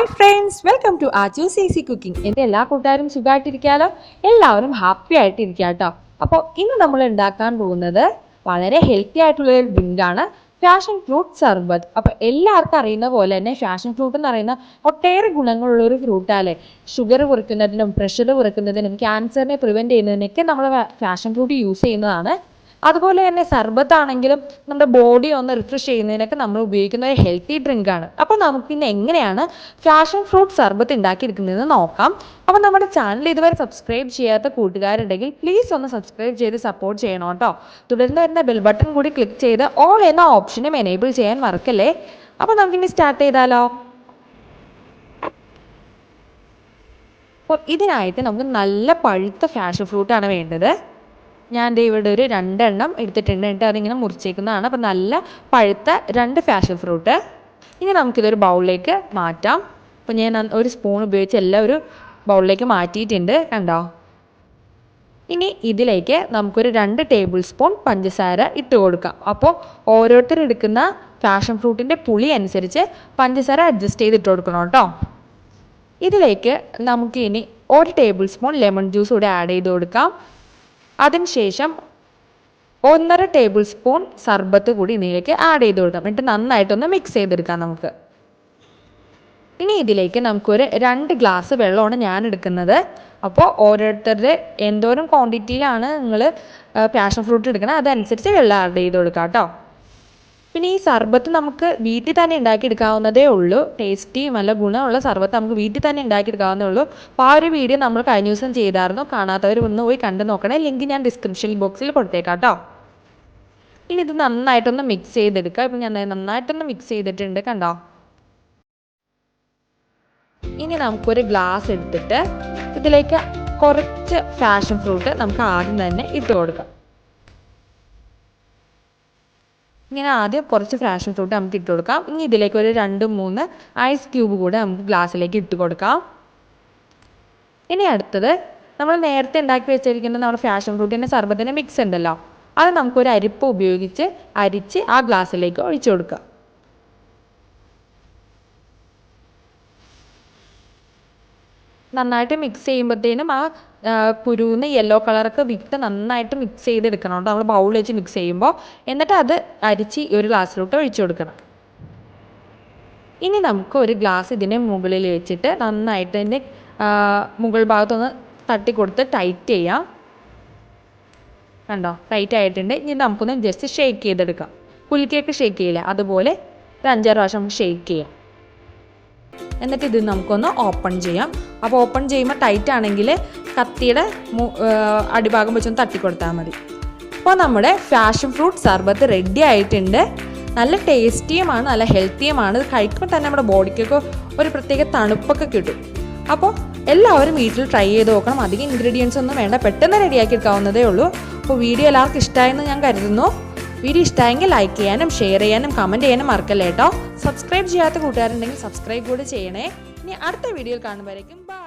Hi friends, welcome to Aaju's easy cooking. എൻ്റെ എല്ലാ കൂട്ടുകാരും സുഖമായിട്ടിരിക്കാലോ, എല്ലാവരും ഹാപ്പി ആയിട്ടിരിക്കുക കേട്ടോ. അപ്പോൾ ഇന്ന് നമ്മൾ ഉണ്ടാക്കാൻ പോകുന്നത് വളരെ ഹെൽത്തി ആയിട്ടുള്ള ഒരു ഡ്രിങ്കാണ്, ഫാഷൻ ഫ്രൂട്ട് സർബത്ത്. അപ്പോൾ എല്ലാവർക്കും അറിയുന്ന പോലെ തന്നെ ഫാഷൻ ഫ്രൂട്ട് എന്ന് പറയുന്ന ഒട്ടേറെ ഗുണങ്ങളുള്ള ഒരു ഫ്രൂട്ടാല്ലേ. ഷുഗർ കുറയ്ക്കുന്നതിനും പ്രഷർ കുറയ്ക്കുന്നതിനും ക്യാൻസറിനെ പ്രിവെൻറ്റ് ചെയ്യുന്നതിനൊക്കെ നമ്മൾ ഫാഷൻ ഫ്രൂട്ട് യൂസ് ചെയ്യുന്നതാണ്. അതുപോലെ തന്നെ സർബത്താണെങ്കിലും നമ്മുടെ ബോഡി ഒന്ന് റിഫ്രഷ് ചെയ്യുന്നതിനൊക്കെ നമ്മൾ ഉപയോഗിക്കുന്ന ഒരു ഹെൽത്തി ഡ്രിങ്കാണ്. അപ്പോൾ നമുക്കിന്ന് എങ്ങനെയാണ് ഫാഷൻ ഫ്രൂട്ട് സർബത്ത് ഉണ്ടാക്കിയെടുക്കുന്നതെന്ന് നോക്കാം. അപ്പോൾ നമ്മുടെ ചാനൽ ഇതുവരെ സബ്സ്ക്രൈബ് ചെയ്യാത്ത കൂട്ടുകാരുണ്ടെങ്കിൽ പ്ലീസ് ഒന്ന് സബ്സ്ക്രൈബ് ചെയ്ത് സപ്പോർട്ട് ചെയ്യണം കേട്ടോ. തുടർന്ന് വരുന്ന ബെൽ ബട്ടൺ കൂടി ക്ലിക്ക് ചെയ്ത് ഓൾ എന്ന ഓപ്ഷനും എനേബിൾ ചെയ്യാൻ മറക്കല്ലേ. അപ്പോൾ നമുക്കിനി സ്റ്റാർട്ട് ചെയ്താലോ. അപ്പോൾ ഇതിനായിട്ട് നമുക്ക് നല്ല പഴുത്ത ഫാഷൻ ഫ്രൂട്ടാണ് വേണ്ടത്. ഞാൻ ഇവിടെ ഒരു 2 എണ്ണം എടുത്തിട്ടുണ്ട്. എന്നിട്ട് അതിങ്ങനെ മുറിച്ചേക്കുന്നതാണ്. അപ്പോൾ നല്ല പഴുത്ത 2 ഫാഷൻ ഫ്രൂട്ട്. ഇനി നമുക്കിതൊരു ബൗളിലേക്ക് മാറ്റാം. അപ്പോൾ ഞാൻ ഒരു സ്പൂൺ ഉപയോഗിച്ച് എല്ലാം ഒരു ബൗളിലേക്ക് മാറ്റിയിട്ടുണ്ട്, കണ്ടോ. ഇനി ഇതിലേക്ക് നമുക്കൊരു 2 ടേബിൾ സ്പൂൺ പഞ്ചസാര ഇട്ട് കൊടുക്കാം. അപ്പോൾ ഓരോരുത്തർ എടുക്കുന്ന ഫാഷൻ ഫ്രൂട്ടിൻ്റെ പുളി അനുസരിച്ച് പഞ്ചസാര അഡ്ജസ്റ്റ് ചെയ്ത് ഇട്ട് കൊടുക്കണം കേട്ടോ. ഇതിലേക്ക് നമുക്ക് ഇനി 1 ടേബിൾ സ്പൂൺ ലെമൺ ജ്യൂസ് കൂടെ ആഡ് ചെയ്ത് കൊടുക്കാം. അതിനുശേഷം 1.5 ടേബിൾ സ്പൂൺ സർബത്ത് കൂടി ഇതിലേക്ക് ആഡ് ചെയ്ത് കൊടുക്കാം. എന്നിട്ട് നന്നായിട്ടൊന്ന് മിക്സ് ചെയ്തെടുക്കാം നമുക്ക്. ഇനി ഇതിലേക്ക് നമുക്കൊരു 2 ഗ്ലാസ് വെള്ളമാണ് ഞാൻ എടുക്കുന്നത്. അപ്പോൾ ഓരോരുത്തരുടെ എന്തോരം ക്വാണ്ടിറ്റിയിലാണ് നിങ്ങൾ പാഷൻ ഫ്രൂട്ട് എടുക്കുന്നത് അതനുസരിച്ച് വെള്ളം ആഡ് ചെയ്ത് കൊടുക്കാം കേട്ടോ. പിന്നെ ഈ സർബത്ത് നമുക്ക് വീട്ടിൽ തന്നെ ഉണ്ടാക്കിയെടുക്കാവുന്നതേ ഉള്ളൂ. ടേസ്റ്റിയും നല്ല ഗുണമുള്ള സർബത്ത് നമുക്ക് വീട്ടിൽ തന്നെ ഉണ്ടാക്കിയെടുക്കാവുന്നതേ ഉള്ളൂ. അപ്പോൾ ആ ഒരു വീഡിയോ നമ്മൾ കഴിഞ്ഞ ദിവസം ചെയ്തായിരുന്നു. കാണാത്തവർ ഒന്ന് പോയി കണ്ടു നോക്കണേ. ലിങ്ക് ഞാൻ ഡിസ്ക്രിപ്ഷൻ ബോക്സിൽ കൊടുത്തേക്കാം കേട്ടോ. ഇനി ഇത് നന്നായിട്ടൊന്ന് മിക്സ് ചെയ്തെടുക്കുക. ഇപ്പം ഞാൻ നന്നായിട്ടൊന്ന് മിക്സ് ചെയ്തിട്ടുണ്ട്, കണ്ടോ. ഇനി നമുക്കൊരു ഗ്ലാസ് എടുത്തിട്ട് ഇതിലേക്ക് കുറച്ച് ഫാഷൻ ഫ്രൂട്ട് നമുക്ക് ആദ്യം തന്നെ ഇട്ട് കൊടുക്കാം. ഇങ്ങനെ ആദ്യം കുറച്ച് ഫാഷൻ ഫ്രൂട്ട് നമുക്ക് ഇട്ട് കൊടുക്കാം. ഇനി ഇതിലേക്ക് ഒരു 2-3 ഐസ് ക്യൂബ് കൂടെ നമുക്ക് ഗ്ലാസ്സിലേക്ക് ഇട്ട് കൊടുക്കാം. ഇനി അടുത്തത് നമ്മൾ നേരത്തെ ഉണ്ടാക്കി വെച്ചിരിക്കുന്ന നമ്മുടെ ഫാഷൻ ഫ്രൂട്ടിൻ്റെ സർബത്തിൻ്റെ മിക്സ് ഉണ്ടല്ലോ, അത് നമുക്കൊരു അരിപ്പ ഉപയോഗിച്ച് അരിച്ച് ആ ഗ്ലാസ്സിലേക്ക് ഒഴിച്ചു കൊടുക്കാം. നന്നായിട്ട് മിക്സ് ചെയ്യുമ്പോഴത്തേനും ആ കുരുന്ന് യെല്ലോ കളറൊക്കെ വിട്ട് നന്നായിട്ട് മിക്സ് ചെയ്തെടുക്കണം കേട്ടോ, നമ്മൾ ബൗൾ വെച്ച് മിക്സ് ചെയ്യുമ്പോൾ. എന്നിട്ട് അത് അരിച്ച് ഒരു ഗ്ലാസ്സിലോട്ട് ഒഴിച്ചു കൊടുക്കണം. ഇനി നമുക്ക് ഒരു ഗ്ലാസ് ഇതിൻ്റെ മുകളിൽ വെച്ചിട്ട് നന്നായിട്ട് ഇതിൻ്റെ മുകൾ ഭാഗത്തൊന്ന് തട്ടിക്കൊടുത്ത് ടൈറ്റ് ചെയ്യാം, കണ്ടോ. ടൈറ്റ് ആയിട്ടുണ്ട്. ഇനി നമുക്കൊന്ന് ജസ്റ്റ് ഷേക്ക് ചെയ്തെടുക്കാം. കുലുക്കിയൊക്കെ ഷേക്ക് ചെയ്യില്ല, അതുപോലെ ഒരു 5-6 പ്രാവശ്യം നമുക്ക് ഷേക്ക് ചെയ്യാം. എന്നിട്ട് ഇത് നമുക്കൊന്ന് ഓപ്പൺ ചെയ്യാം. അപ്പോൾ ഓപ്പൺ ചെയ്യുമ്പോൾ ടൈറ്റ് ആണെങ്കിൽ കത്തിയുടെ അടിഭാഗം വെച്ചൊന്ന് തട്ടിക്കൊടുത്താൽ മതി. അപ്പോൾ നമ്മുടെ ഫാഷൻ ഫ്രൂട്ട് സർബത്ത് റെഡി ആയിട്ടുണ്ട്. നല്ല ടേസ്റ്റിയുമാണ്, നല്ല ഹെൽത്തിയുമാണ്. ഇത് കഴിക്കുമ്പോൾ തന്നെ നമ്മുടെ ബോഡിക്കൊക്കെ ഒരു പ്രത്യേക തണുപ്പൊക്കെ കിട്ടും. അപ്പോൾ എല്ലാവരും വീട്ടിൽ ട്രൈ ചെയ്ത് നോക്കണം. അധികം ഇൻഗ്രീഡിയൻസ് ഒന്നും വേണ്ട, പെട്ടെന്ന് റെഡിയാക്കി എടുക്കാവുന്നതേ ഉള്ളൂ. അപ്പോൾ വീഡിയോ എല്ലാവർക്കും ഇഷ്ടമായെന്ന് ഞാൻ കരുതുന്നു. വീഡിയോ ഇഷ്ടമായെങ്കിൽ ലൈക്ക് ചെയ്യാനും ഷെയർ ചെയ്യാനും കമൻറ്റ് ചെയ്യാനും മറക്കല്ലേ കേട്ടോ. സബ്സ്ക്രൈബ് ചെയ്യാത്ത കൂട്ടുകാരുണ്ടെങ്കിൽ സബ്സ്ക്രൈബ് കൂടി ചെയ്യണേ. ഇനി അടുത്ത വീഡിയോയിൽ കാണുമ്പോഴേക്കും ബൈ.